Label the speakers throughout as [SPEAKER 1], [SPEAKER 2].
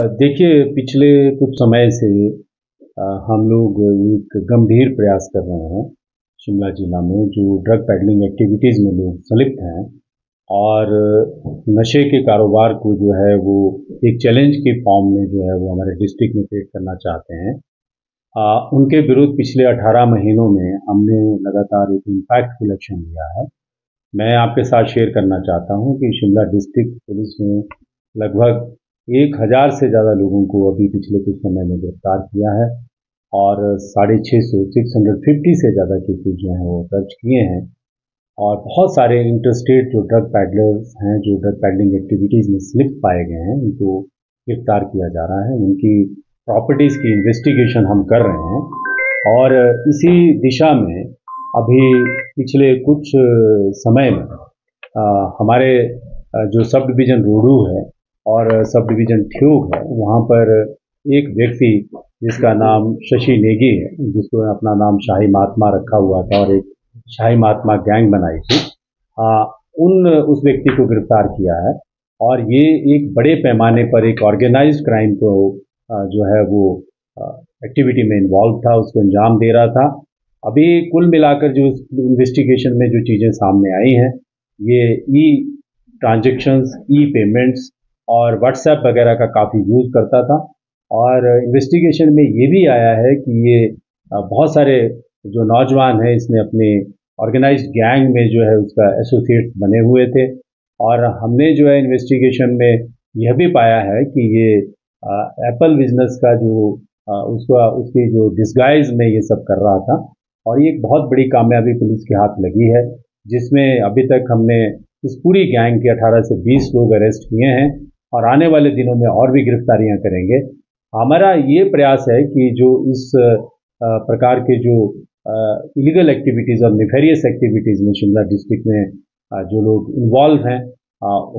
[SPEAKER 1] देखिए पिछले कुछ समय से हम लोग एक गंभीर प्रयास कर रहे हैं शिमला जिला में जो ड्रग पेडलिंग एक्टिविटीज़ में लोग संलिप्त हैं और नशे के कारोबार को जो है वो एक चैलेंज के फॉर्म में जो है वो हमारे डिस्ट्रिक्ट में क्रिएट करना चाहते हैं। उनके विरुद्ध पिछले 18 महीनों में हमने लगातार एक इम्पैक्टफुल एक्शन लिया है। मैं आपके साथ शेयर करना चाहता हूं कि शिमला डिस्ट्रिक्ट पुलिस ने लगभग 1000 से ज़्यादा लोगों को अभी पिछले कुछ समय में गिरफ्तार किया है और 650 से ज़्यादा केसेज जो हैं वो दर्ज किए हैं और बहुत सारे इंटरस्टेट जो ड्रग पैडलर्स हैं जो ड्रग पैडलिंग एक्टिविटीज़ में स्लिप पाए गए हैं उनको गिरफ्तार किया जा रहा है। उनकी प्रॉपर्टीज़ की इन्वेस्टिगेशन हम कर रहे हैं और इसी दिशा में अभी पिछले कुछ समय में हमारे जो सब डिवीज़न रोडू है और सब डिवीज़न ठियोग है वहाँ पर एक व्यक्ति जिसका नाम शशि नेगी है, जिसको अपना नाम शाही महात्मा रखा हुआ था और एक शाही महात्मा गैंग बनाई थी, उस व्यक्ति को गिरफ्तार किया है और ये एक बड़े पैमाने पर एक ऑर्गेनाइज्ड क्राइम को जो है वो एक्टिविटी में इन्वॉल्व था, उसको अंजाम दे रहा था। अभी कुल मिलाकर जो इन्वेस्टिगेशन में जो चीज़ें सामने आई हैं ये ई ट्रांजैक्शंस, ई पेमेंट्स और व्हाट्सएप वगैरह का काफ़ी यूज़ करता था और इन्वेस्टिगेशन में ये भी आया है कि ये बहुत सारे जो नौजवान हैं इसने अपने ऑर्गेनाइज्ड गैंग में जो है उसका एसोसिएट बने हुए थे और हमने जो है इन्वेस्टिगेशन में यह भी पाया है कि ये एप्पल बिजनेस का जो उसकी जो डिस्गाइज में ये सब कर रहा था और ये एक बहुत बड़ी कामयाबी पुलिस के हाथ लगी है, जिसमें अभी तक हमने इस पूरी गैंग के 18 से 20 लोग अरेस्ट किए हैं और आने वाले दिनों में और भी गिरफ्तारियां करेंगे। हमारा ये प्रयास है कि जो इस प्रकार के जो इलीगल एक्टिविटीज़ और नेफेरियस एक्टिविटीज़ में शिमला डिस्ट्रिक्ट में जो लोग इन्वॉल्व हैं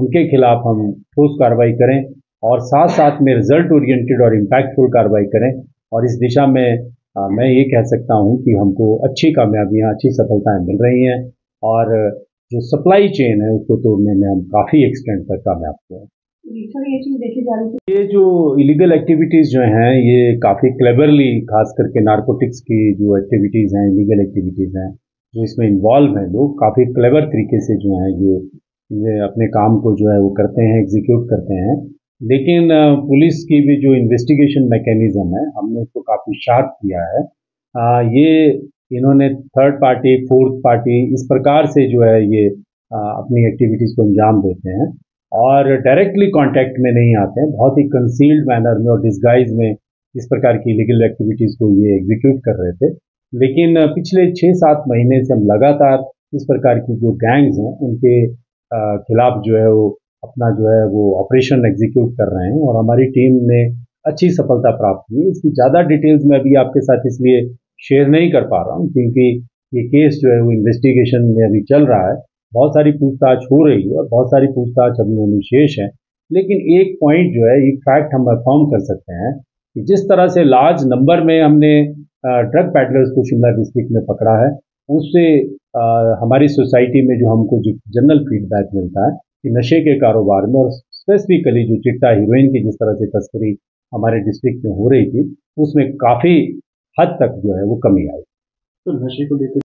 [SPEAKER 1] उनके खिलाफ हम ठोस कार्रवाई करें और साथ साथ में रिजल्ट ओरिएंटेड और इम्पैक्टफुल कार्रवाई करें और इस दिशा में मैं ये कह सकता हूँ कि हमको अच्छी कामयाबियाँ, अच्छी सफलताएं मिल रही हैं और जो सप्लाई चेन है उसको तोड़ने में हम काफ़ी एक्सटेंड तक कामयाब हुए हैं।
[SPEAKER 2] ये चीज़ देखी जा रही है,
[SPEAKER 1] ये जो इलीगल एक्टिविटीज़ जो हैं ये काफ़ी क्लेवरली, खास करके नारकोटिक्स की जो एक्टिविटीज़ हैं, इलीगल एक्टिविटीज़ हैं जो इसमें इन्वॉल्व हैं, लोग काफ़ी क्लेवर तरीके से जो हैं ये अपने काम को जो है वो करते हैं, एग्जीक्यूट करते हैं। लेकिन पुलिस की भी जो इन्वेस्टिगेशन मैकेनिज्म है हमने उसको काफ़ी शार्प किया है। ये इन्होंने थर्ड पार्टी, फोर्थ पार्टी इस प्रकार से जो है ये अपनी एक्टिविटीज़ को अंजाम देते हैं और डायरेक्टली कांटेक्ट में नहीं आते हैं, बहुत ही कंसील्ड मैनर में और डिस्गाइज में इस प्रकार की इलीगल एक्टिविटीज़ को ये एग्जीक्यूट कर रहे थे। लेकिन पिछले 6-7 महीने से हम लगातार इस प्रकार की जो गैंग्स हैं उनके खिलाफ जो है वो अपना जो है वो ऑपरेशन एग्जीक्यूट कर रहे हैं और हमारी टीम ने अच्छी सफलता प्राप्त की। इसकी ज़्यादा डिटेल्स मैं अभी आपके साथ इसलिए शेयर नहीं कर पा रहा हूँ क्योंकि ये केस जो है वो इन्वेस्टिगेशन में अभी चल रहा है, बहुत सारी पूछताछ हो रही है और बहुत सारी पूछताछ अभी होनी शेष है। लेकिन एक पॉइंट जो है, एक फैक्ट हम अफर्म कर सकते हैं कि जिस तरह से लार्ज नंबर में हमने ड्रग पैडलर्स को शिमला डिस्ट्रिक्ट में पकड़ा है, उससे हमारी सोसाइटी में जो हमको जो जनरल फीडबैक मिलता है कि नशे के कारोबार में और स्पेसिफिकली जो चिट्टा हीरोइन की जिस तरह से तस्करी हमारे डिस्ट्रिक्ट में हो रही थी उसमें काफ़ी हद तक जो है वो कमी आई।
[SPEAKER 2] तो नशे को लेकर